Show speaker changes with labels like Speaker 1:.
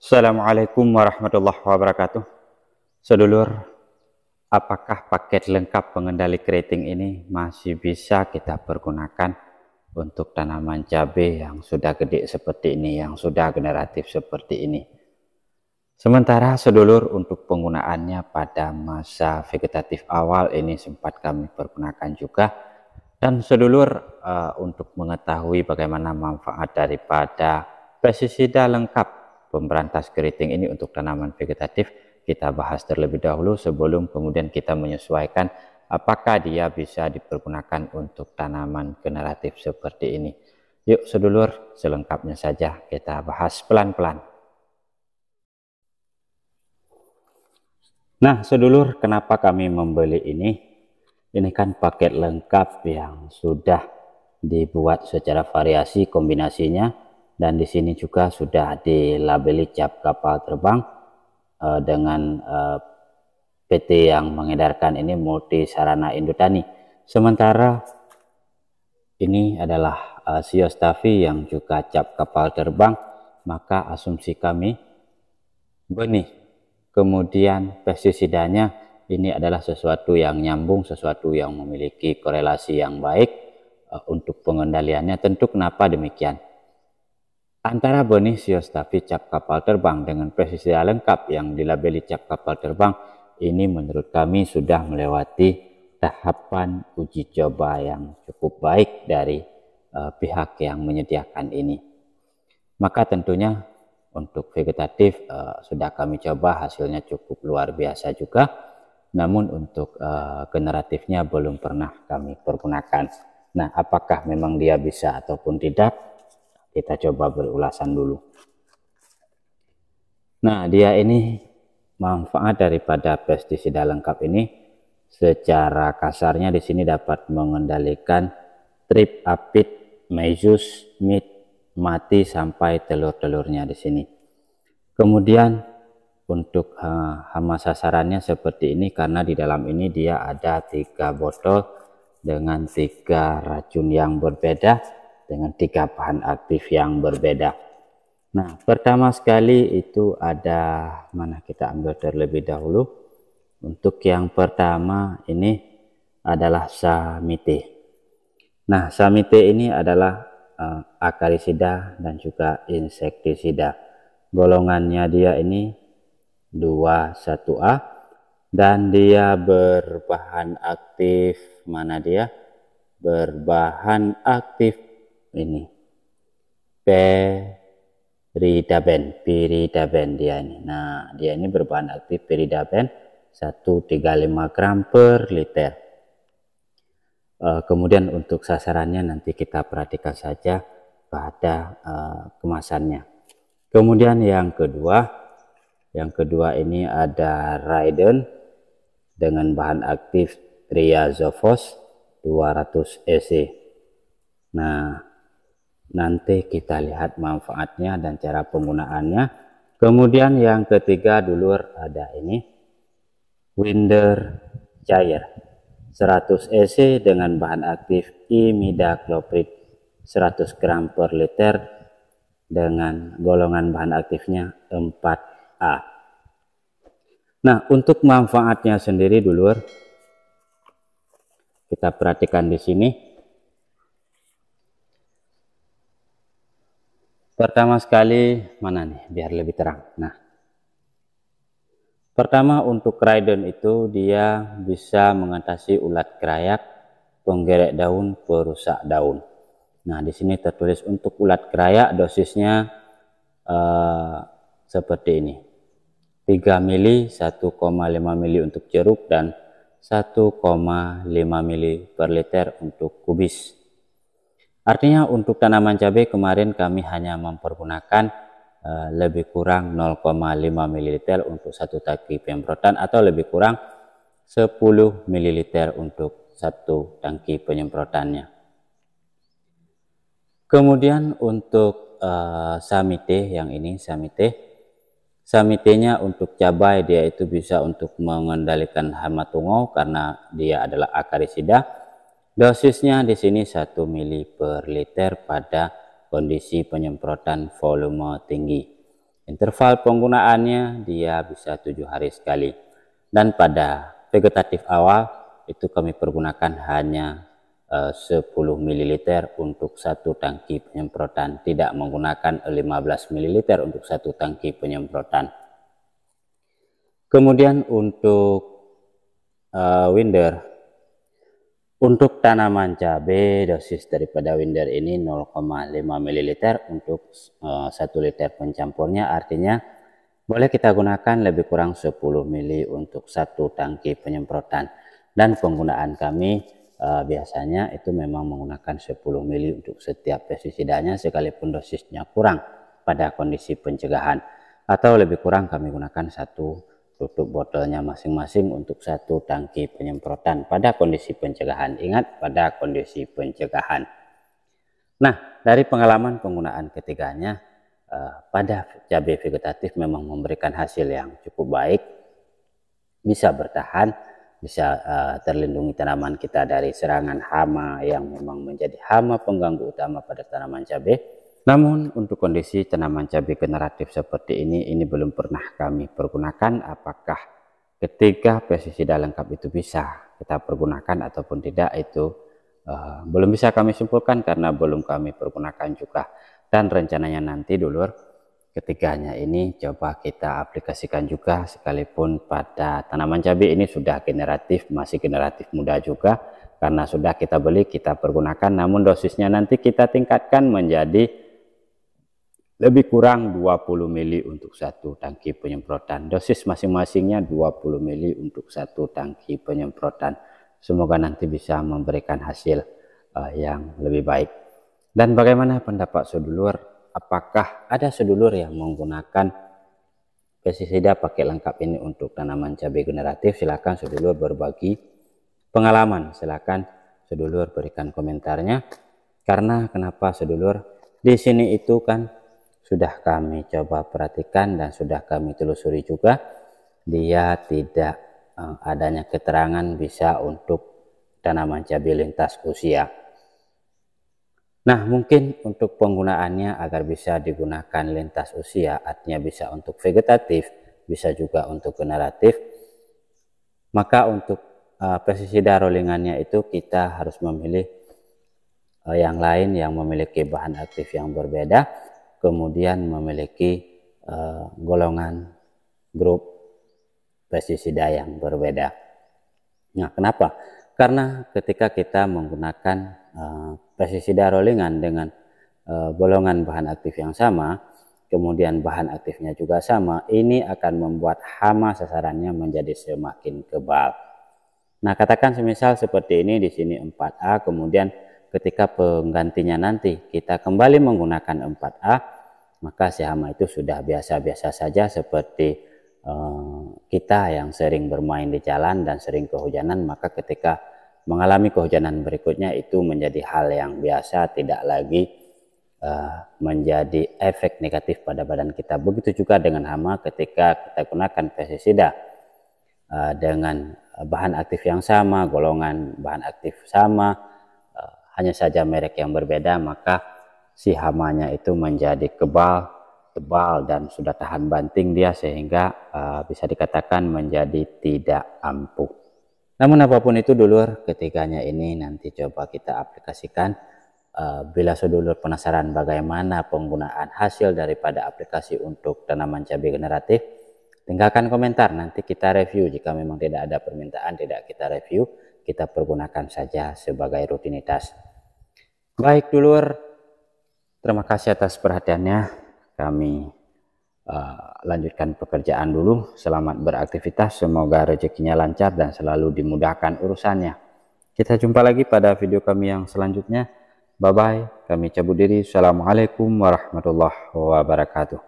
Speaker 1: Assalamualaikum warahmatullahi wabarakatuh. Sedulur, apakah paket lengkap pengendali keriting ini masih bisa kita pergunakan untuk tanaman cabai yang sudah gede seperti ini, yang sudah generatif seperti ini? Sementara sedulur, untuk penggunaannya pada masa vegetatif awal ini sempat kami pergunakan juga. Dan sedulur, untuk mengetahui bagaimana manfaat daripada pestisida lengkap pemberantas keriting ini untuk tanaman vegetatif, kita bahas terlebih dahulu sebelum kemudian kita menyesuaikan apakah dia bisa dipergunakan untuk tanaman generatif seperti ini. Yuk sedulur, selengkapnya saja kita bahas pelan-pelan. Nah sedulur, kenapa kami membeli ini? Ini kan paket lengkap yang sudah dibuat secara variasi kombinasinya. Dan di sini juga sudah dilabeli cap kapal terbang dengan PT yang mengedarkan ini Multi Sarana Indotani. Sementara ini adalah Siostafi yang juga cap kapal terbang, maka asumsi kami benih kemudian pestisidanya ini adalah sesuatu yang nyambung, sesuatu yang memiliki korelasi yang baik untuk pengendaliannya. Tentu kenapa demikian? Antara benih Siostafi cap kapal terbang dengan pestisida lengkap yang dilabeli cap kapal terbang ini menurut kami sudah melewati tahapan uji coba yang cukup baik dari pihak yang menyediakan ini. Maka tentunya untuk vegetatif sudah kami coba, hasilnya cukup luar biasa juga. Namun untuk generatifnya belum pernah kami pergunakan. Nah, apakah memang dia bisa ataupun tidak? Kita coba berulasan dulu. Nah, dia ini manfaat daripada pestisida lengkap ini secara kasarnya di sini dapat mengendalikan trip, apit, mezus, mit, mati sampai telur-telurnya di sini. Kemudian untuk hama sasarannya seperti ini karena di dalam ini dia ada 3 botol dengan 3 racun yang berbeda dengan 3 bahan aktif yang berbeda. Nah, pertama sekali itu ada, mana kita ambil terlebih dahulu. Untuk yang pertama ini adalah Samite. Nah, Samite ini adalah akarisida dan juga insektisida. Golongannya dia ini 2,1A dan dia berbahan aktif, mana dia? Berbahan aktif ini piridaben dia ini. Nah, dia ini berbahan aktif piridaben 135 gram per liter. Kemudian untuk sasarannya nanti kita perhatikan saja pada kemasannya. Kemudian yang kedua ini ada Raiden dengan bahan aktif Triazofos 200 EC. Nah, nanti kita lihat manfaatnya dan cara penggunaannya. Kemudian yang ketiga dulur ada ini Winder cair 100 EC dengan bahan aktif imidacloprid 100 gram per liter dengan golongan bahan aktifnya 4A. Nah, untuk manfaatnya sendiri dulur kita perhatikan di sini. Pertama sekali, mana nih biar lebih terang. Nah, pertama untuk Raiden itu dia bisa mengatasi ulat kerayak, penggerek daun, perusak daun. Nah, di sini tertulis untuk ulat kerayak dosisnya seperti ini. 3 mili, 1,5 mili untuk jeruk dan 1,5 mili per liter untuk kubis. Artinya untuk tanaman cabai kemarin kami hanya mempergunakan lebih kurang 0,5 ml untuk 1 tangki penyemprotan atau lebih kurang 10 ml untuk 1 tangki penyemprotannya. Kemudian untuk Samite yang ini Samitenya untuk cabai dia itu bisa untuk mengendalikan hama tungau karena dia adalah akarisida. Dosisnya di sini 1 mili per liter pada kondisi penyemprotan volume tinggi. Interval penggunaannya dia bisa 7 hari sekali. Dan pada vegetatif awal itu kami pergunakan hanya 10 ml untuk satu tangki penyemprotan, tidak menggunakan 15 ml untuk satu tangki penyemprotan. Kemudian untuk winder, untuk tanaman cabai dosis daripada winder ini 0,5 ml untuk 1 liter pencampurnya, artinya boleh kita gunakan lebih kurang 10 ml untuk satu tangki penyemprotan. Dan penggunaan kami biasanya itu memang menggunakan 10 ml untuk setiap pestisidanya, sekalipun dosisnya kurang pada kondisi pencegahan, atau lebih kurang kami gunakan satu tutup botolnya masing-masing untuk satu tangki penyemprotan pada kondisi pencegahan. Ingat, pada kondisi pencegahan. Nah, dari pengalaman penggunaan ketiganya pada cabai vegetatif memang memberikan hasil yang cukup baik, bisa bertahan, bisa terlindungi tanaman kita dari serangan hama yang memang menjadi hama pengganggu utama pada tanaman cabai. Namun untuk kondisi tanaman cabai generatif seperti ini belum pernah kami pergunakan. Apakah ketika pestisida lengkap itu bisa kita pergunakan ataupun tidak, itu belum bisa kami simpulkan karena belum kami pergunakan juga. Dan rencananya nanti dulur, ketiganya ini coba kita aplikasikan juga, sekalipun pada tanaman cabai ini sudah generatif, masih generatif muda juga, karena sudah kita beli, kita pergunakan. Namun dosisnya nanti kita tingkatkan menjadi lebih kurang 20 ml untuk satu tangki penyemprotan. Dosis masing-masingnya 20 ml untuk satu tangki penyemprotan. Semoga nanti bisa memberikan hasil yang lebih baik. Dan bagaimana pendapat sedulur? Apakah ada sedulur yang menggunakan pestisida paket lengkap ini untuk tanaman cabai generatif? Silakan sedulur berbagi pengalaman. Silakan sedulur berikan komentarnya. Karena kenapa sedulur? Di sini itu kan sudah kami coba perhatikan dan sudah kami telusuri juga, dia tidak adanya keterangan bisa untuk tanaman cabai lintas usia. Nah, mungkin untuk penggunaannya agar bisa digunakan lintas usia, artinya bisa untuk vegetatif, bisa juga untuk generatif, maka untuk pestisida rollingannya itu kita harus memilih yang lain yang memiliki bahan aktif yang berbeda, kemudian memiliki golongan grup pestisida yang berbeda. Nah, kenapa? Karena ketika kita menggunakan pestisida rollingan dengan golongan bahan aktif yang sama, kemudian bahan aktifnya juga sama, ini akan membuat hama sasarannya menjadi semakin kebal. Nah, katakan semisal seperti ini, di sini 4A, kemudian ketika penggantinya nanti kita kembali menggunakan 4A, maka si hama itu sudah biasa-biasa saja, seperti kita yang sering bermain di jalan dan sering kehujanan, maka ketika mengalami kehujanan berikutnya itu menjadi hal yang biasa, tidak lagi menjadi efek negatif pada badan kita. Begitu juga dengan hama, ketika kita gunakan pestisida dengan bahan aktif yang sama, golongan bahan aktif sama, hanya saja merek yang berbeda, maka si hamanya itu menjadi kebal, tebal, dan sudah tahan banting dia, sehingga bisa dikatakan menjadi tidak ampuh. Namun apapun itu dulur, ketiganya ini nanti coba kita aplikasikan. Bila sedulur penasaran bagaimana penggunaan hasil daripada aplikasi untuk tanaman cabai generatif, tinggalkan komentar, nanti kita review. Jika memang tidak ada permintaan, tidak kita review, kita pergunakan saja sebagai rutinitas. Baik dulur, terima kasih atas perhatiannya. Kami lanjutkan pekerjaan dulu. Selamat beraktivitas, semoga rezekinya lancar dan selalu dimudahkan urusannya. Kita jumpa lagi pada video kami yang selanjutnya. Bye bye, kami cabut diri. Assalamualaikum warahmatullahi wabarakatuh.